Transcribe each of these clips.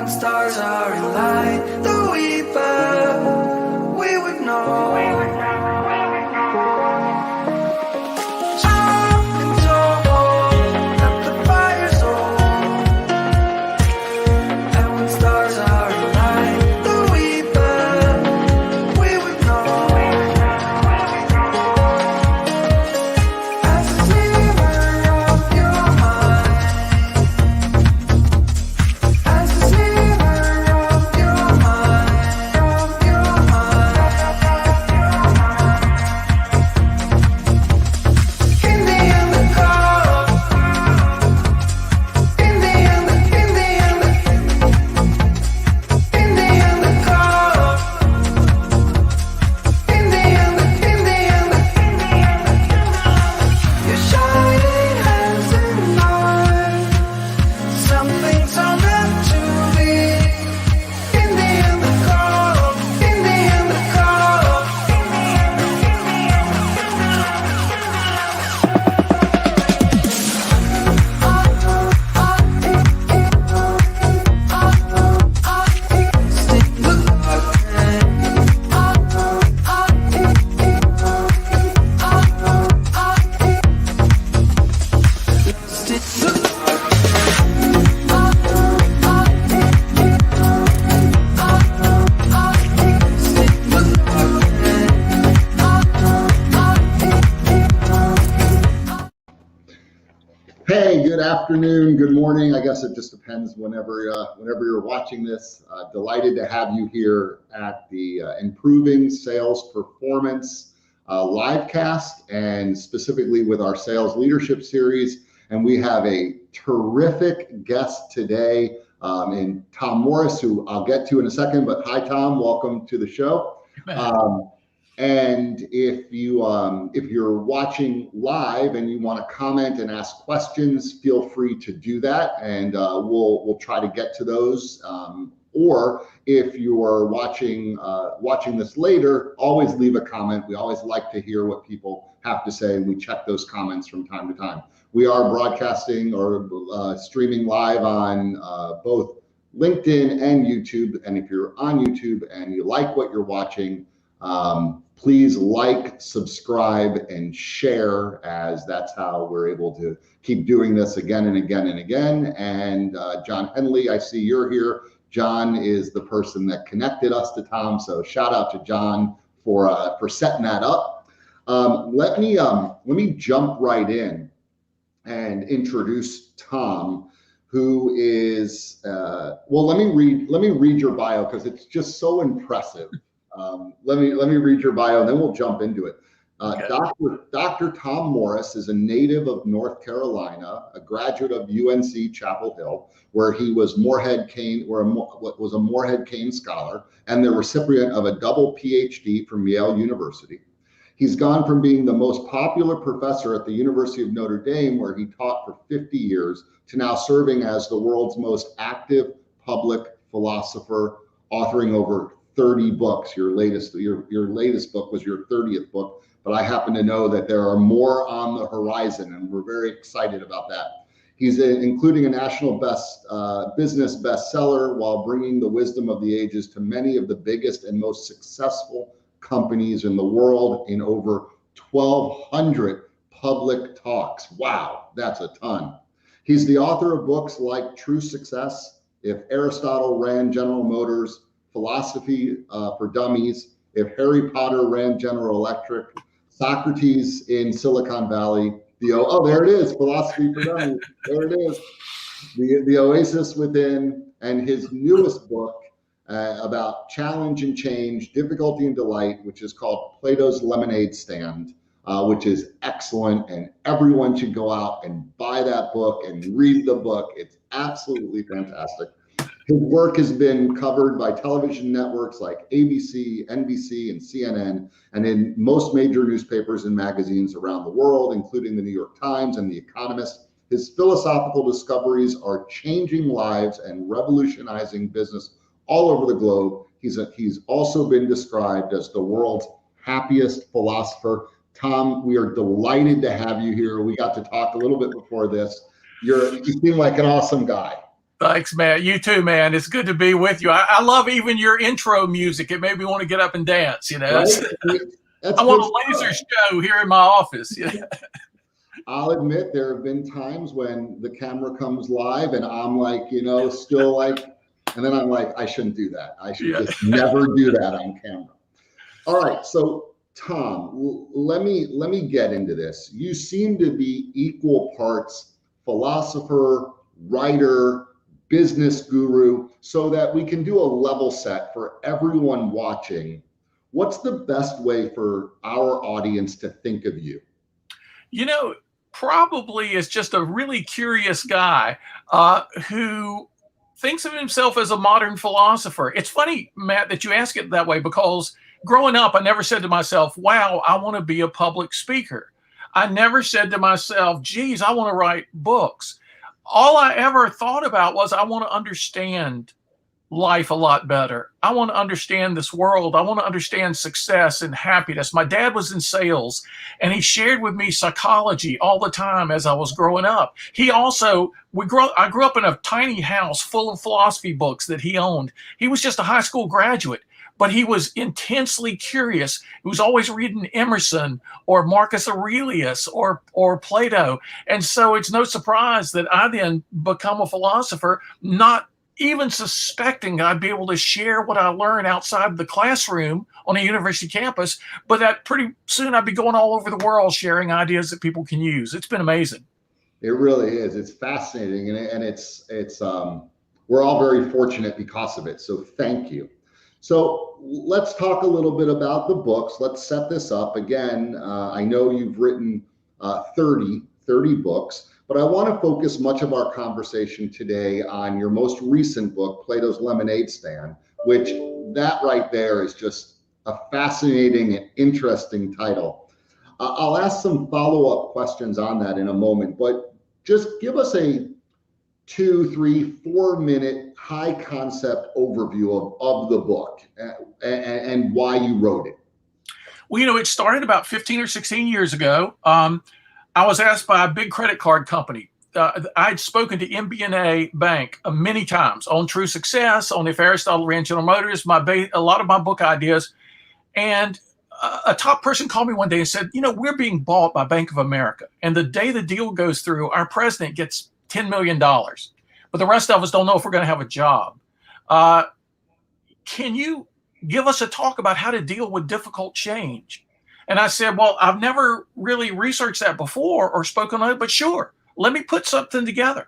when stars are in light, the weeper, we would know. Hey, good afternoon, good morning. I guess it just depends whenever you're watching this. Delighted to have you here at the Improving Sales Performance live cast, and specifically with our Sales Leadership Series. And we have a terrific guest today in Tom Morris, who I'll get to in a second. But hi, Tom, welcome to the show. And if you're watching live and you want to comment and ask questions, feel free to do that, and we'll try to get to those. Or if you're watching this later, always leave a comment. We always like to hear what people have to say, and we check those comments from time to time. We are broadcasting or streaming live on both LinkedIn and YouTube. And if you're on YouTube and you like what you're watching, please like, subscribe, and share, as that's how we're able to keep doing this again and again and again. And John Henley, I see you're here. John is the person that connected us to Tom, so shout out to John for setting that up. Let me jump right in and introduce Tom, who is let me read your bio because it's just so impressive. Let me read your bio, and then we'll jump into it. Okay. Dr. Tom Morris is a native of North Carolina, a graduate of UNC Chapel Hill, where he was Morehead Cain Scholar, and the recipient of a double PhD from Yale University. He's gone from being the most popular professor at the University of Notre Dame, where he taught for 50 years, to now serving as the world's most active public philosopher, authoring over 30 books. Your latest book was your 30th book, but I happen to know that there are more on the horizon, and we're very excited about that. He's including a national business bestseller, while bringing the wisdom of the ages to many of the biggest and most successful companies in the world in over 1,200 public talks. Wow, that's a ton. He's the author of books like True Success, If Aristotle Ran General Motors, Philosophy for Dummies, If Harry Potter Ran General Electric, Socrates in Silicon Valley, there it is, Philosophy for Dummies, there it is, the Oasis Within, and his newest book about challenge and change, difficulty and delight, which is called Plato's Lemonade Stand, which is excellent, and everyone should go out and buy that book and read the book. It's absolutely fantastic. His work has been covered by television networks like ABC, NBC, and CNN, and in most major newspapers and magazines around the world, including the New York Times and The Economist. His philosophical discoveries are changing lives and revolutionizing business all over the globe. He's also been described as the world's happiest philosopher. Tom, we are delighted to have you here. We got to talk a little bit before this. You seem like an awesome guy. Thanks, man. You too, man. It's good to be with you. I love even your intro music. It made me want to get up and dance. Right? That's I want a laser show here in my office. I'll admit there have been times when the camera comes live and I'm like, still like, and then I'm like, I shouldn't do that. I should just never do that on camera. All right. So Tom, let me get into this. You seem to be equal parts philosopher, writer, business guru, so that we can do a level set for everyone watching. What's the best way for our audience to think of you? Probably is just a really curious guy who thinks of himself as a modern philosopher. It's funny, Matt, that you ask it that way, because growing up, I never said to myself, wow, I want to be a public speaker. I never said to myself, geez, I want to write books. All I ever thought about was I want to understand life a lot better. I want to understand this world. I want to understand success and happiness. My dad was in sales, and he shared with me psychology all the time as I was growing up. I grew up in a tiny house full of philosophy books that he owned. He was just a high school graduate, but he was intensely curious. He was always reading Emerson or Marcus Aurelius or Plato. And so it's no surprise that I then become a philosopher, not even suspecting I'd be able to share what I learned outside the classroom on a university campus, but that pretty soon I'd be going all over the world sharing ideas that people can use. It's been amazing. It really is. It's fascinating, and it's we're all very fortunate because of it. So thank you. So let's talk a little bit about the books. Let's set this up again. I know you've written 30 books. But I want to focus much of our conversation today on your most recent book, Plato's Lemonade Stand, which that right there is just a fascinating and interesting title. I'll ask some follow-up questions on that in a moment, but just give us a 2, 3, 4 minute high concept overview of the book and why you wrote it. Well, it started about 15 or 16 years ago. I was asked by a big credit card company. I'd spoken to MBNA Bank many times on True Success, on if Aristotle Ran General Motors, a lot of my book ideas. And a top person called me one day and said, we're being bought by Bank of America. And the day the deal goes through, our president gets $10 million. But the rest of us don't know if we're going to have a job. Can you give us a talk about how to deal with difficult change? And I said, well, I've never really researched that before or spoken on it, but sure, let me put something together.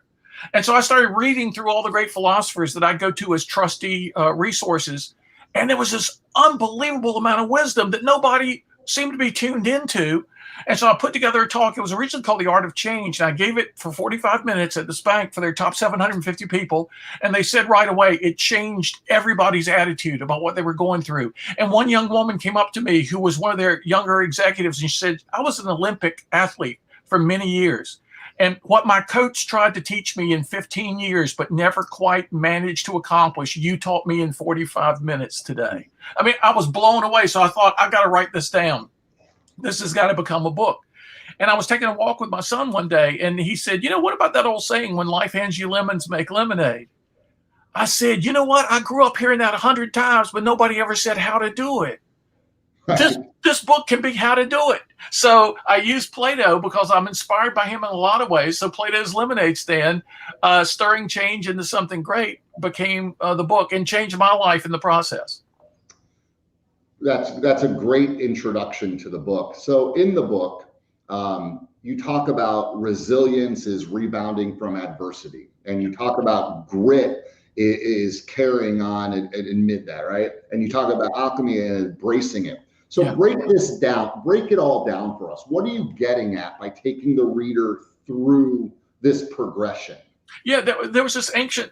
And so I started reading through all the great philosophers that I go to as trusty resources. And there was this unbelievable amount of wisdom that nobody seemed to be tuned into. And so I put together a talk. It was originally called The Art of Change. And I gave it for 45 minutes at this bank for their top 750 people. And they said right away, it changed everybody's attitude about what they were going through. And one young woman came up to me who was one of their younger executives. And she said, I was an Olympic athlete for many years. And what my coach tried to teach me in 15 years, but never quite managed to accomplish, you taught me in 45 minutes today. I mean, I was blown away. So I thought, I've got to write this down. This has got to become a book. And I was taking a walk with my son one day, and he said, what about that old saying, when life hands you lemons, make lemonade? I said, you know what? I grew up hearing that 100 times, but nobody ever said how to do it. This book can be how to do it. So I used Plato because I'm inspired by him in a lot of ways. So Plato's Lemonade Stand, Stirring Change into Something Great, became the book and changed my life in the process. That's a great introduction to the book. So in the book, you talk about resilience is rebounding from adversity, and you talk about grit is carrying on and admit that, right? And you talk about alchemy and embracing it. So break this down, break it all down for us. What are you getting at by taking the reader through this progression? Yeah, there was this ancient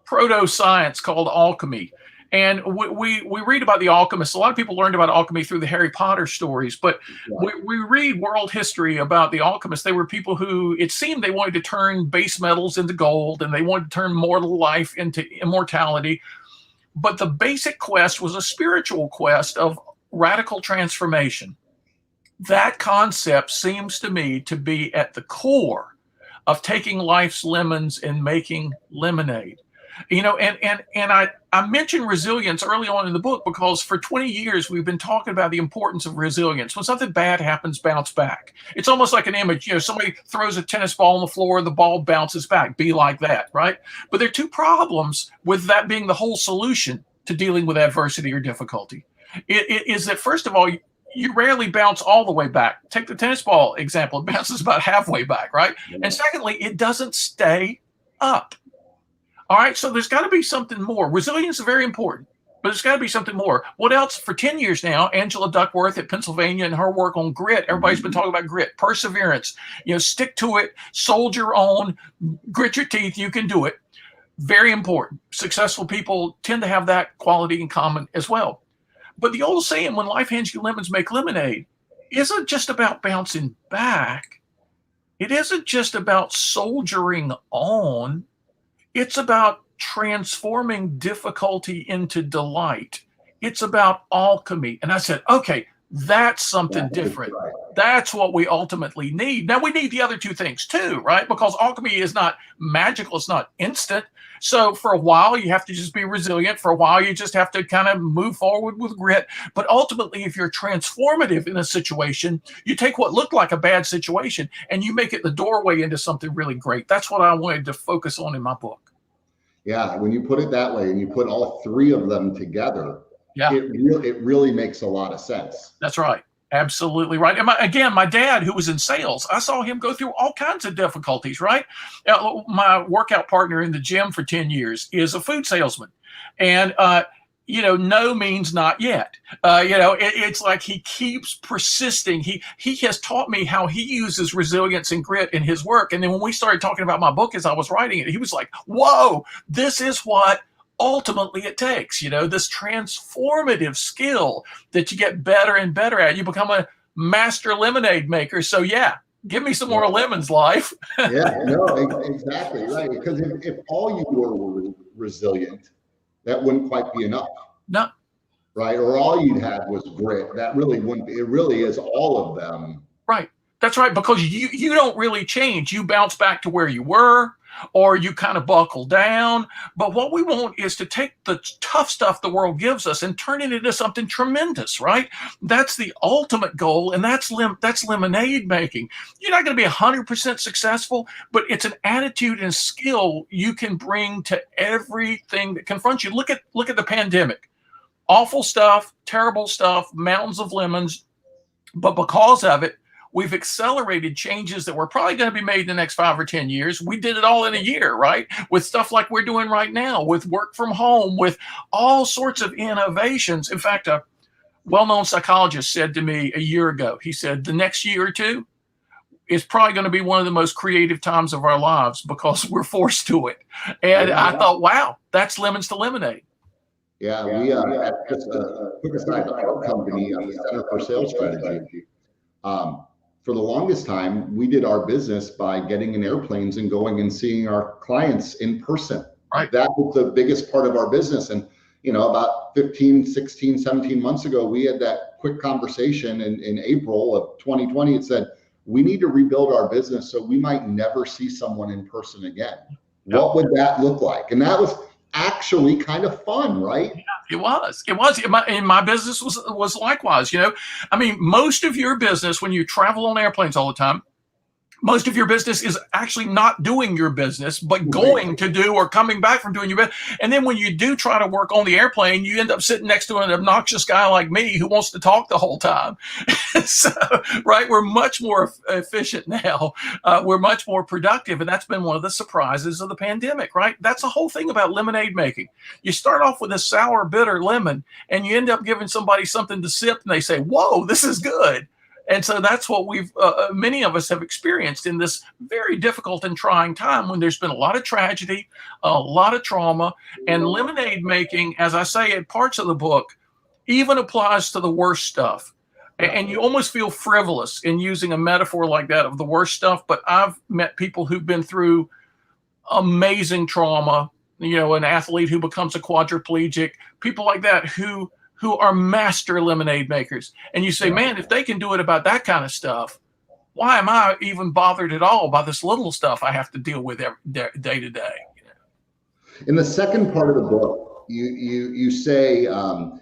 proto-science called alchemy. And we read about the alchemists. A lot of people learned about alchemy through the Harry Potter stories, but we read world history about the alchemists. They were people who, it seemed, they wanted to turn base metals into gold, and they wanted to turn mortal life into immortality. But the basic quest was a spiritual quest of radical transformation. That concept seems to me to be at the core of taking life's lemons and making lemonade. You know, and I mentioned resilience early on in the book because for 20 years we've been talking about the importance of resilience. When something bad happens, bounce back. It's almost like an image. You know, somebody throws a tennis ball on the floor, the ball bounces back. Be like that, right? But there are two problems with that being the whole solution to dealing with adversity or difficulty. It is that, first of all, you rarely bounce all the way back. Take the tennis ball example. It bounces about halfway back, right? And secondly, it doesn't stay up. All right, so there's got to be something more. Resilience is very important, but there's got to be something more. What else? For 10 years now, Angela Duckworth at Pennsylvania and her work on grit, everybody's been talking about grit, perseverance, you know, stick to it, soldier on, grit your teeth, you can do it. Very important. Successful people tend to have that quality in common as well. But the old saying, when life hands you lemons, make lemonade, isn't just about bouncing back. It isn't just about soldiering on. It's about transforming difficulty into delight. It's about alchemy. And I said, okay, that's something different. That's what we ultimately need. Now, we need the other two things too, right? Because alchemy is not magical. It's not instant. So for a while, you have to just be resilient. For a while, you just have to kind of move forward with grit. But ultimately, if you're transformative in a situation, you take what looked like a bad situation and you make it the doorway into something really great. That's what I wanted to focus on in my book. Yeah, when you put it that way and you put all three of them together, yeah, it really makes a lot of sense. That's right. Absolutely right. And my dad, who was in sales, I saw him go through all kinds of difficulties, right? My workout partner in the gym for 10 years is a food salesman. And, you know, no means not yet. You know, it's like he keeps persisting. He has taught me how he uses resilience and grit in his work. And then when we started talking about my book as I was writing it, he was like, whoa, this is what ultimately it takes, you know, this transformative skill that you get better and better at. You become a master lemonade maker. So yeah, give me some more lemons, life. Yeah, no, exactly right. Because if all you were resilient, that wouldn't quite be enough. No. Right. Or all you'd had was grit. That really wouldn't be. It really is all of them. Right. That's right. Because you don't really change. You bounce back to where you were, or you kind of buckle down. But what we want is to take the tough stuff the world gives us and turn it into something tremendous, right? That's the ultimate goal, and that's lemonade making. You're not going to be 100% successful, but it's an attitude and skill you can bring to everything that confronts you. Look at the pandemic. Awful stuff, terrible stuff, mountains of lemons, but because of it, we've accelerated changes that were probably going to be made in the next 5 or 10 years. We did it all in a year, right? With stuff like we're doing right now, with work from home, with all sorts of innovations. In fact, a well-known psychologist said to me a year ago, he said, the next year or two is probably going to be one of the most creative times of our lives because we're forced to it. And I thought, wow, that's lemons to lemonade. Yeah, we at just a quick aside, our company, the Center for Sales Strategy, for the longest time, we did our business by getting in airplanes and going and seeing our clients in person. Right. That was the biggest part of our business. And, you know, about 15, 16, 17 months ago, we had that quick conversation in April of 2020. It said, we need to rebuild our business so we might never see someone in person again. Yep. What would that look like? And that was actually kind of fun, right? Yeah, it was. In my business was likewise. You know, I mean, most of your business when you travel on airplanes all the time, most of your business is actually not doing your business, but going to do or coming back from doing your business. And then when you do try to work on the airplane, you end up sitting next to an obnoxious guy like me who wants to talk the whole time. So, right, we're much more efficient now. We're much more productive. And that's been one of the surprises of the pandemic, right? That's the whole thing about lemonade making. You start off with a sour, bitter lemon, and you end up giving somebody something to sip, and they say, whoa, this is good. And so that's what many of us have experienced in this very difficult and trying time when there's been a lot of tragedy, a lot of trauma, and lemonade making, as I say in parts of the book, even applies to the worst stuff. And you almost feel frivolous in using a metaphor like that of the worst stuff. But I've met people who've been through amazing trauma, you know, an athlete who becomes a quadriplegic, people like that who are master lemonade makers. And you say, man, if they can do it about that kind of stuff, why am I even bothered at all by this little stuff I have to deal with day to day? In the second part of the book, you say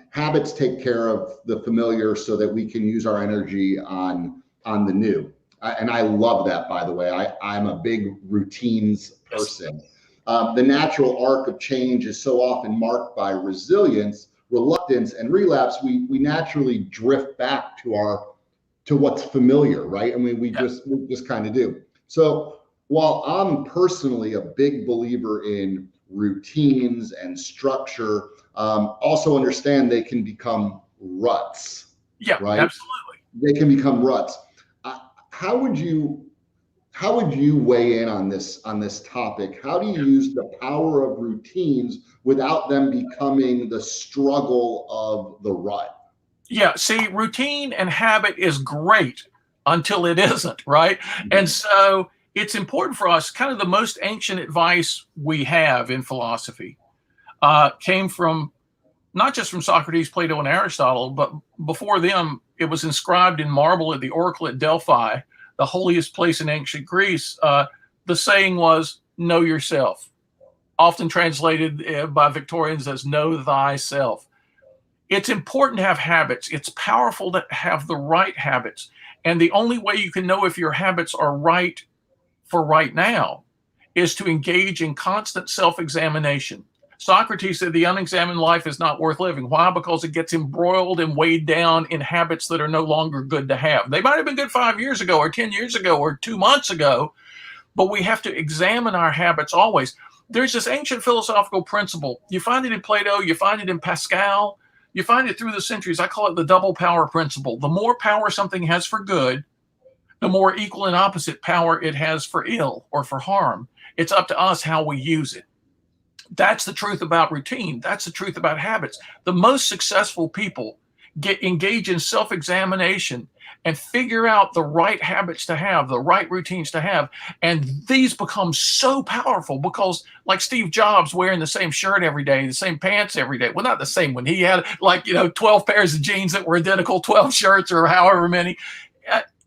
habits take care of the familiar so that we can use our energy on the new. And I love that, by the way. I'm a big routines person. The natural arc of change is so often marked by resilience, reluctance, and relapse. We naturally drift back to what's familiar, right? I mean, we just kind of do. So while I'm personally a big believer in routines and structure, also understand they can become ruts. Yeah, right? Absolutely. They can become ruts. How would you weigh in on this topic? How do you use the power of routines without them becoming the struggle of the rut? Yeah, see, routine and habit is great until it isn't, right? And so it's important for us, kind of the most ancient advice we have in philosophy came from not just from Socrates, Plato, and Aristotle, but before them, it was inscribed in marble at the Oracle at Delphi, the holiest place in ancient Greece. The saying was, know yourself, often translated by Victorians as know thyself. It's important to have habits. It's powerful to have the right habits. And the only way you can know if your habits are right for right now is to engage in constant self-examination. Socrates said the unexamined life is not worth living. Why? Because it gets embroiled and weighed down in habits that are no longer good to have. They might have been good 5 years ago or 10 years ago or 2 months ago, but we have to examine our habits always. There's this ancient philosophical principle. You find it in Plato, you find it in Pascal, you find it through the centuries. I call it the double power principle. The more power something has for good, the more equal and opposite power it has for ill or for harm. It's up to us how we use it. That's the truth about routine. That's the truth about habits. The most successful people engage in self-examination and figure out the right habits to have, the right routines to have. And these become so powerful because, like Steve Jobs wearing the same shirt every day, the same pants every day. Well, not the same one. He had 12 pairs of jeans that were identical, 12 shirts or however many.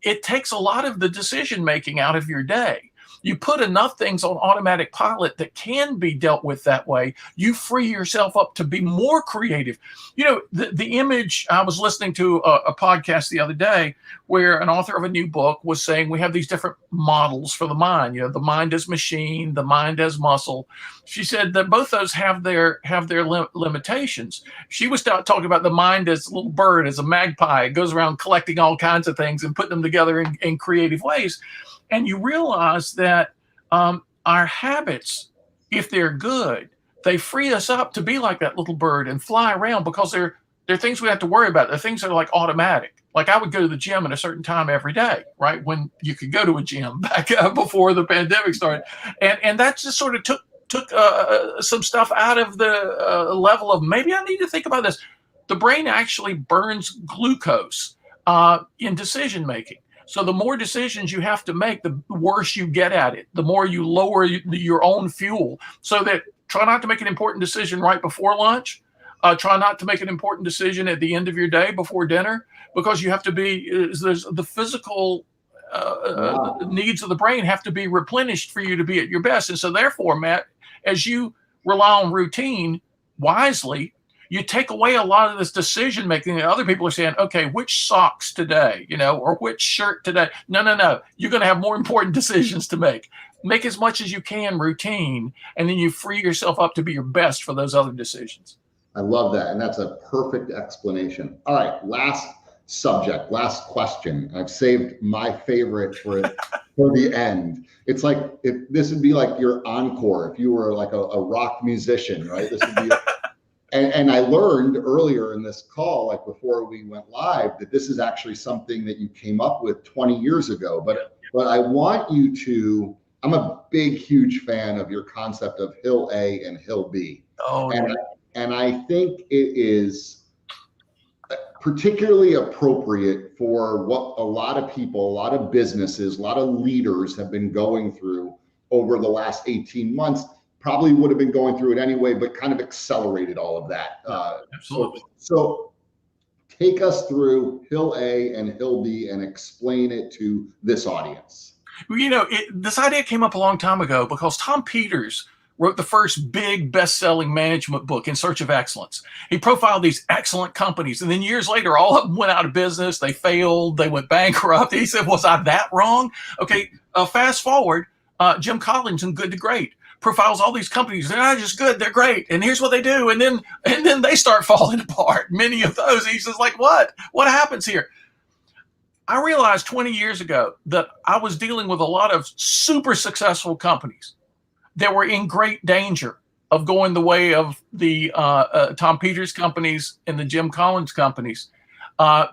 It takes a lot of the decision making out of your day. You put enough things on automatic pilot that can be dealt with that way, you free yourself up to be more creative. The image, I was listening to a podcast the other day where an author of a new book was saying we have these different models for the mind. The mind as machine, the mind as muscle. She said that both those have their limitations. She was talking about the mind as a little bird, as a magpie. It goes around collecting all kinds of things and putting them together in creative ways. And you realize that our habits, if they're good, they free us up to be like that little bird and fly around because they're things we have to worry about. They're things that are like automatic. Like I would go to the gym at a certain time every day, right? When you could go to a gym back before the pandemic started. And that just sort of took some stuff out of the level of maybe I need to think about this. The brain actually burns glucose in decision making. So the more decisions you have to make, the worse you get at it, the more you lower your own fuel. So that try not to make an important decision right before lunch. Try not to make an important decision at the end of your day before dinner, because you have to there's the physical needs of the brain have to be replenished for you to be at your best. And so therefore, Matt, as you rely on routine wisely, you take away a lot of this decision making that other people are saying, okay, which socks today, or which shirt today? No. You're going to have more important decisions to make. Make as much as you can routine, and then you free yourself up to be your best for those other decisions. I love that. And that's a perfect explanation. All right. Last subject, last question. I've saved my favorite for the end. It's like, this would be like your encore if you were like a rock musician, right? This would be And I learned earlier in this call, like before we went live, that this is actually something that you came up with 20 years ago. But I want you to, I'm a big, huge fan of your concept of Hill A and Hill B. And I think it is particularly appropriate for what a lot of people, a lot of businesses, a lot of leaders have been going through over the last 18 months. Probably would have been going through it anyway, but kind of accelerated all of that. Absolutely. So Take us through Hill A and Hill B and explain it to this audience. This idea came up a long time ago because Tom Peters wrote the first big best-selling management book, In Search of Excellence. He profiled these excellent companies, and then years later, all of them went out of business. They failed. They went bankrupt. He said, was I that wrong? Okay, fast forward, Jim Collins in Good to Great profiles all these companies. They're not just good, they're great. And here's what they do. And then they start falling apart. Many of those, he says, like, what happens here? I realized 20 years ago that I was dealing with a lot of super successful companies that were in great danger of going the way of the Tom Peters companies and the Jim Collins companies.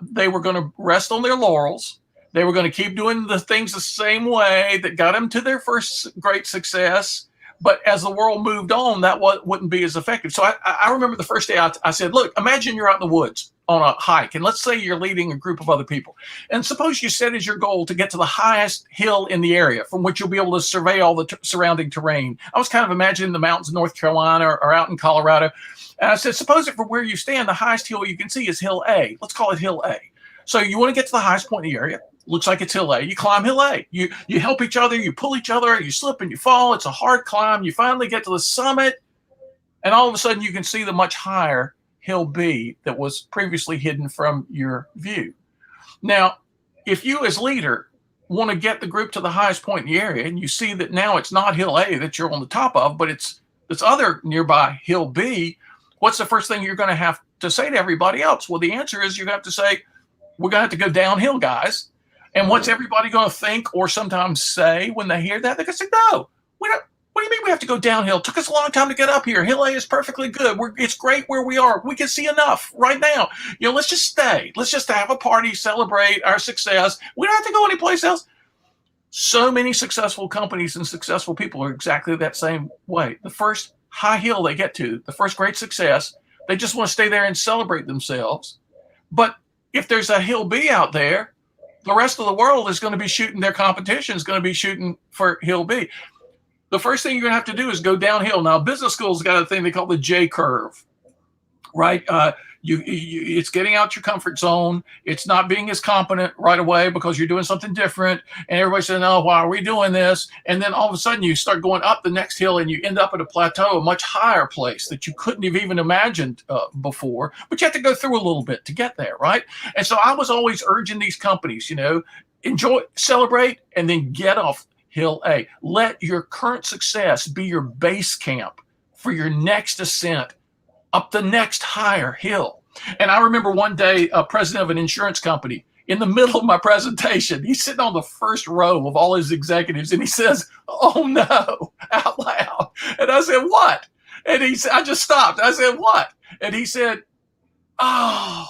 They were going to rest on their laurels. They were going to keep doing the things the same way that got them to their first great success. But as the world moved on, that wouldn't be as effective. So I remember the first day I said, look, imagine you're out in the woods on a hike. And let's say you're leading a group of other people. And suppose you set as your goal to get to the highest hill in the area from which you'll be able to survey all the surrounding terrain. I was kind of imagining the mountains of North Carolina or out in Colorado. And I said, suppose that from where you stand, the highest hill you can see is Hill A. Let's call it Hill A. So you want to get to the highest point in the area. Looks like it's Hill A. You climb Hill A. You help each other. You pull each other. You slip and you fall. It's a hard climb. You finally get to the summit. And all of a sudden you can see the much higher Hill B that was previously hidden from your view. Now, if you as leader want to get the group to the highest point in the area and you see that now it's not Hill A that you're on the top of, but it's this other nearby Hill B, what's the first thing you're going to have to say to everybody else? Well, the answer is you have to say, we're going to have to go downhill, guys. And what's everybody going to think or sometimes say when they hear that? They're going to say, no, we don't. What do you mean we have to go downhill? It took us a long time to get up here. Hill A is perfectly good. It's great where we are. We can see enough right now. Let's just stay. Let's just have a party, celebrate our success. We don't have to go anyplace else. So many successful companies and successful people are exactly that same way. The first high hill they get to, the first great success, they just want to stay there and celebrate themselves. But if there's a Hill B out there, the rest of the world is going to be shooting their competition, is going to be shooting for Hill B. The first thing you're going to have to do is go downhill. Now, business school's got a thing they call the J curve, right? It's getting out your comfort zone. It's not being as competent right away because you're doing something different. And everybody's saying, oh, why are we doing this? And then all of a sudden you start going up the next hill and you end up at a plateau, a much higher place that you couldn't have even imagined before. But you have to go through a little bit to get there, right? And so I was always urging these companies, enjoy, celebrate, and then get off Hill A. Let your current success be your base camp for your next ascent up the next higher hill. And I remember one day, a president of an insurance company, in the middle of my presentation, he's sitting on the first row of all his executives, and he says, oh no, out loud. And I said, what? And he said, I just stopped. I said, what? And he said, oh,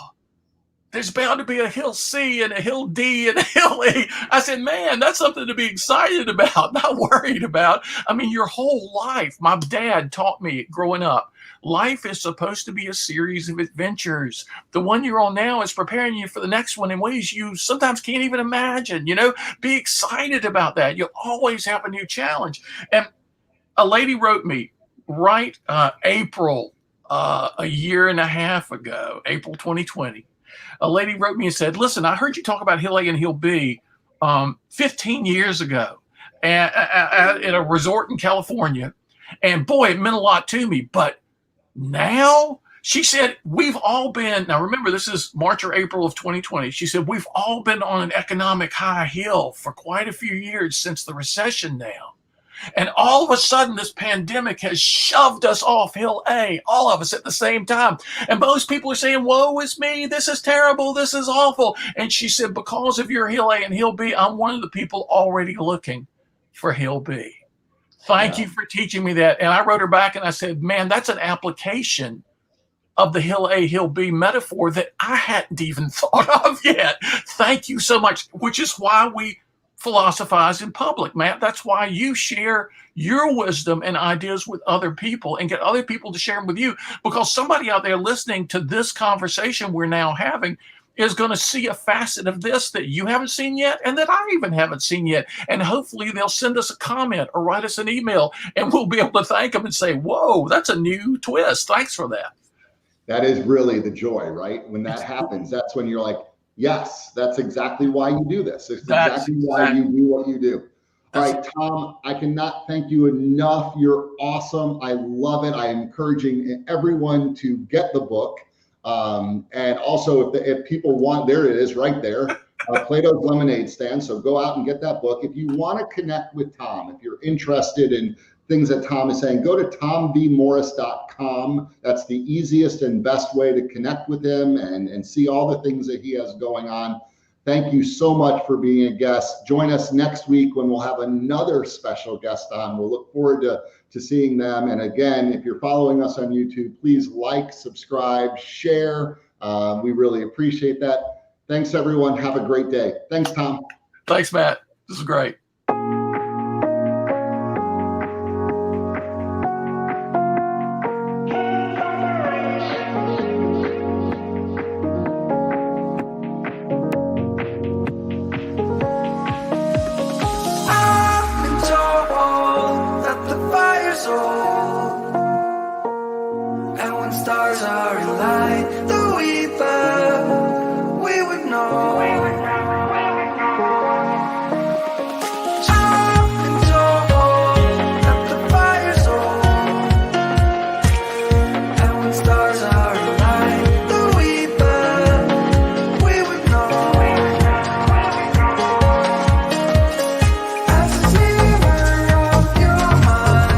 there's bound to be a Hill C and a Hill D and a Hill E. I said, man, that's something to be excited about, not worried about. I mean, your whole life, my dad taught me growing up, life is supposed to be a series of adventures. The one you're on now is preparing you for the next one in ways you sometimes can't even imagine. Be excited about that. You'll always have a new challenge. And a lady wrote me April, a year and a half ago, April 2020. A lady wrote me and said, listen, I heard you talk about Hill A and Hill B 15 years ago at a resort in California. And boy, it meant a lot to me. But now, she said, we've all been, now remember, this is March or April of 2020. She said, we've all been on an economic high hill for quite a few years since the recession now. And all of a sudden, this pandemic has shoved us off Hill A, all of us at the same time. And most people are saying, woe is me, this is terrible, this is awful. And she said, because of your Hill A and Hill B, I'm one of the people already looking for Hill B. Thank you for teaching me that. And I wrote her back and I said, man, that's an application of the Hill A, Hill B metaphor that I hadn't even thought of yet. Thank you so much, which is why we philosophize in public, Matt. That's why you share your wisdom and ideas with other people and get other people to share them with you, because somebody out there listening to this conversation we're now having is going to see a facet of this that you haven't seen yet and that I even haven't seen yet. And hopefully they'll send us a comment or write us an email and we'll be able to thank them and say, whoa, that's a new twist. Thanks for that. That is really the joy, right? When that happens, that's when you're like, yes, that's exactly why you do this. It's exactly why you do what you do. All right, Tom, I cannot thank you enough. You're awesome. I love it. I'm encouraging everyone to get the book. And also, if people want, there it is right there, Plato's Lemonade Stand. So go out and get that book. If you want to connect with Tom, if you're interested in things that Tom is saying, go to tomvmorris.com. That's the easiest and best way to connect with him and see all the things that he has going on. Thank you so much for being a guest. Join us next week when we'll have another special guest on. We'll look forward to seeing them. And again, if you're following us on YouTube, please like, subscribe, share. We really appreciate that. Thanks, everyone. Have a great day. Thanks, Tom. Thanks, Matt. This is great. I've been told that the fire's over.